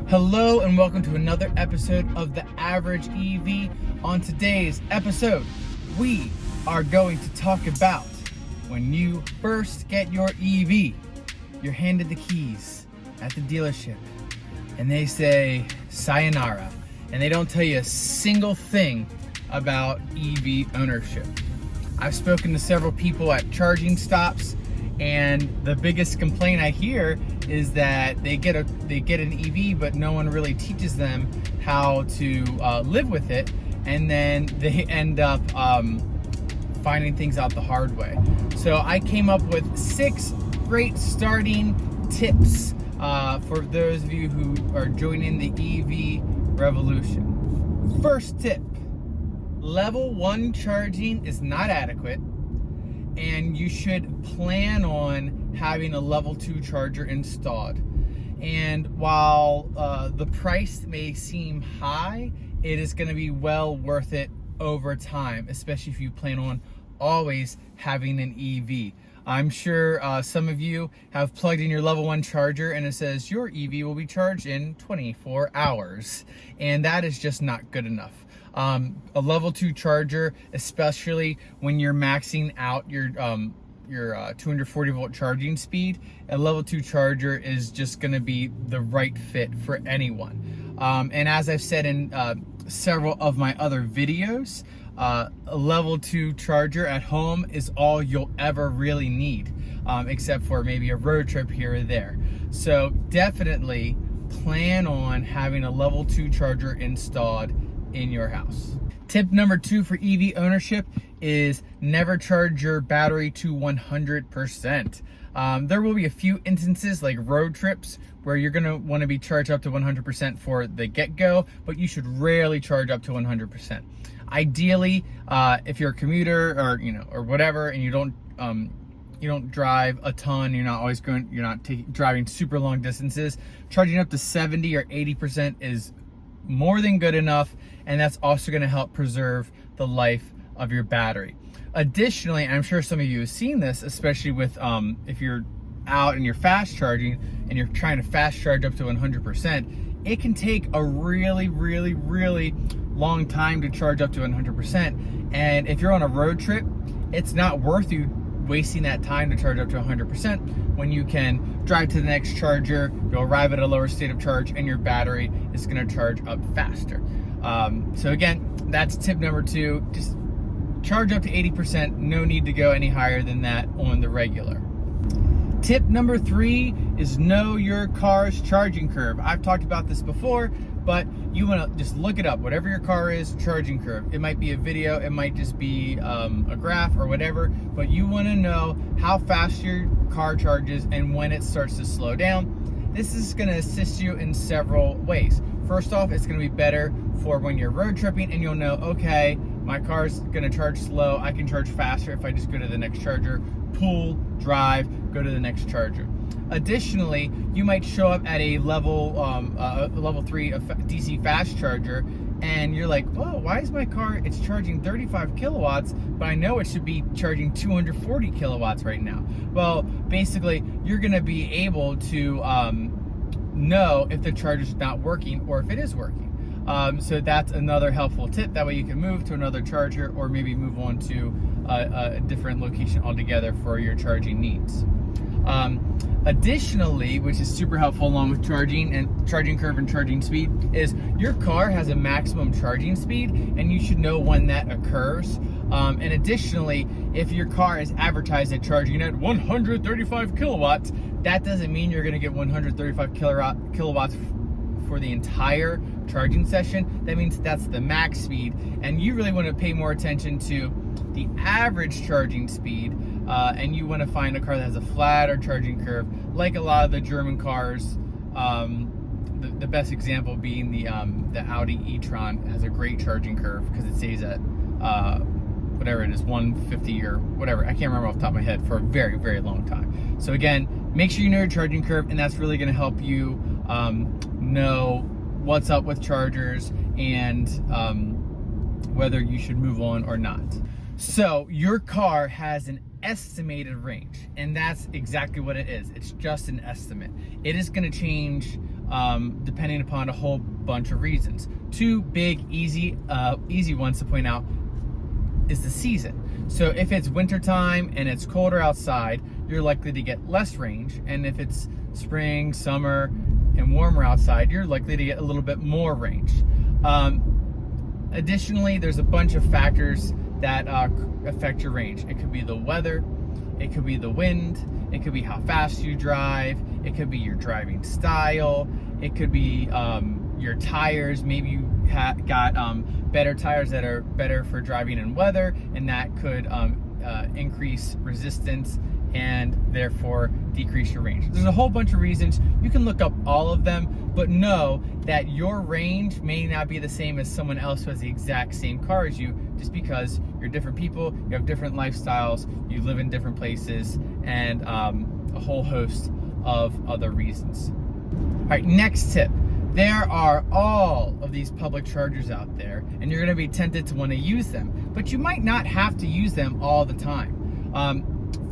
Hello and welcome to another episode of The Average EV. On today's episode, we are going to talk about when you first get your EV. You're handed the keys at the dealership and they say sayonara, and they don't tell you a single thing about EV ownership. I've spoken to several people at charging stops, and the biggest complaint I hear is that they get an EV, but no one really teaches them how to live with it, and then they end up finding things out the hard way. So I came up with 6 great starting tips for those of you who are joining the EV revolution. First tip: level 1 charging is not adequate, and you should plan on having a level 2 charger installed. And while the price may seem high, it is going to be well worth it over time, especially if you plan on always having an EV. I'm sure some of you have plugged in your level 1 charger and it says your EV will be charged in 24 hours, and that is just not good enough. A level 2 charger, especially when you're maxing out your 240 volt charging speed, a level 2 charger is just going to be the right fit for anyone. And as I've said in several of my other videos, a level 2 charger at home is all you'll ever really need, except for maybe a road trip here or there. So definitely plan on having a level 2 charger installed in your house. Tip number 2 for EV ownership is never charge your battery to 100%. There will be a few instances like road trips where you're gonna wanna be charged up to 100% for the get-go, but you should rarely charge up to 100%. Ideally, if you're a commuter or whatever, and you don't drive a ton, you're not driving super long distances, charging up to 70 or 80% is more than good enough, and that's also going to help preserve the life of your battery. Additionally, I'm sure some of you have seen this, especially with if you're out and you're fast charging and you're trying to fast charge up to 100%, it can take a really long time to charge up to 100%. And if you're on a road trip, it's not worth you wasting that time to charge up to 100% when you can drive to the next charger, you'll arrive at a lower state of charge, and your battery is going to charge up faster. So again, that's tip number 2. Just charge up to 80%. No need to go any higher than that on the regular. Tip number 3 is know your car's charging curve. I've talked about this before, but you want to just look it up. Whatever your car is, charging curve. It might be a video, it might just be a graph or whatever, but you want to know how fast your car charges and when it starts to slow down. This is going to assist you in several ways. First off, it's going to be better for when you're road tripping, and you'll know, okay, my car's going to charge slow, I can charge faster if I just go to the next charger, pull, drive, go to the next charger. Additionally, you might show up at a level 3 DC fast charger, and you're like, oh, why is my car, it's charging 35 kilowatts, but I know it should be charging 240 kilowatts right now. Well, basically, you're going to be able to know if the charger's not working or if it is working. So that's another helpful tip. That way you can move to another charger, or maybe move on to a different location altogether for your charging needs. Additionally, which is super helpful along with charging curve and charging speed, is your car has a maximum charging speed, and you should know when that occurs. And additionally, if your car is advertised at charging at 135 kilowatts, that doesn't mean you're going to get 135 kilowatts for the entire charging session. That means that's the max speed, and you really want to pay more attention to the average charging speed, and you want to find a car that has a flatter charging curve, like a lot of the German cars. The best example being the Audi e-tron has a great charging curve because it stays at whatever it is, 150 or whatever, I can't remember off the top of my head, for a very long time. So again, make sure you know your charging curve, and that's really going to help you know what's up with chargers and whether you should move on or not. So your car has an estimated range, and that's exactly what it is. It's just an estimate. It is going to change depending upon a whole bunch of reasons. Two big, easy ones to point out is the season. So if it's wintertime and it's colder outside, you're likely to get less range. And if it's spring, summer, and warmer outside, you're likely to get a little bit more range. Additionally, there's a bunch of factors that affect your range. It could be the weather, it could be the wind, it could be how fast you drive, it could be your driving style, it could be your tires. Maybe you got better tires that are better for driving in weather, and that could increase resistance and therefore decrease your range. There's a whole bunch of reasons. You can look up all of them, but know that your range may not be the same as someone else who has the exact same car as you, just because you're different people, you have different lifestyles, you live in different places, and a whole host of other reasons. All right, next tip. There are all of these public chargers out there, and you're gonna be tempted to wanna use them, but you might not have to use them all the time.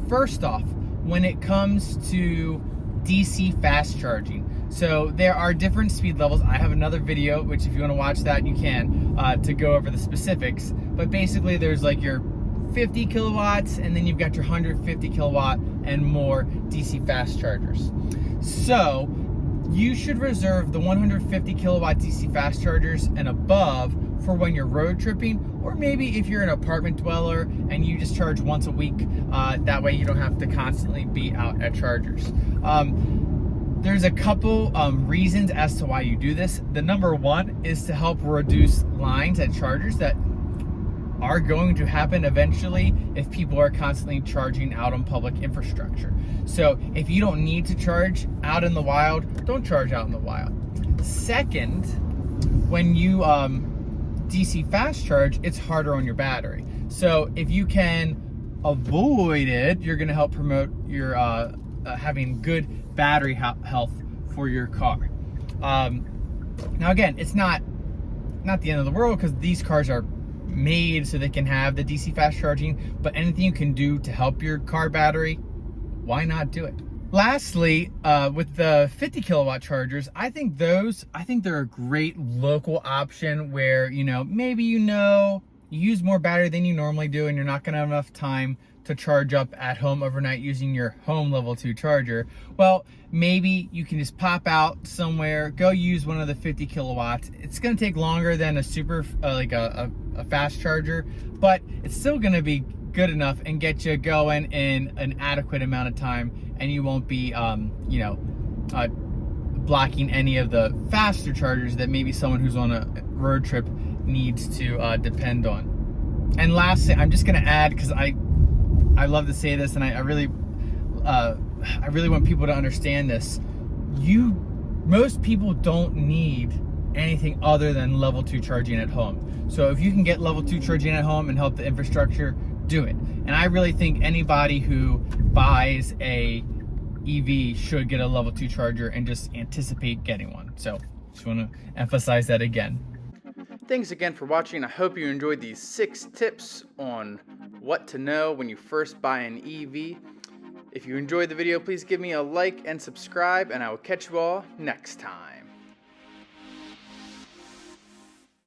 First off, when it comes to DC fast charging, so there are different speed levels. I have another video, which if you wanna watch that, you can, to go over the specifics, but basically there's like your 50 kilowatts, and then you've got your 150 kilowatt and more DC fast chargers. So you should reserve the 150 kilowatt DC fast chargers and above for when you're road tripping, or maybe if you're an apartment dweller and you just charge once a week, that way you don't have to constantly be out at chargers. There's a couple reasons as to why you do this. The number one is to help reduce lines at chargers that are going to happen eventually if people are constantly charging out on public infrastructure. So if you don't need to charge out in the wild, don't charge out in the wild. Second, when you DC fast charge, it's harder on your battery. So if you can avoid it, you're gonna help promote your having good battery health for your car. Now again, it's not the end of the world, because these cars are made so they can have the DC fast charging, but anything you can do to help your car battery, why not do it? Lastly, with the 50 kilowatt chargers, I think they're a great local option where, maybe you use more battery than you normally do, and you're not gonna have enough time to charge up at home overnight using your home level 2 charger. Well, maybe you can just pop out somewhere, go use one of the 50 kilowatts. It's gonna take longer than a super, like a fast charger, but it's still gonna be good enough and get you going in an adequate amount of time, and you won't be, blocking any of the faster chargers that maybe someone who's on a road trip needs to depend on. And lastly, I'm just gonna add, because I love to say this, and I really want people to understand this. Most people don't need anything other than level 2 charging at home. So if you can get level 2 charging at home and help the infrastructure, do it. And I really think anybody who buys a EV should get a level 2 charger and just anticipate getting one. So just want to emphasize that again. Thanks again for watching. I hope you enjoyed these 6 tips on what to know when you first buy an EV. If you enjoyed the video, please give me a like and subscribe, and I will catch you all next time.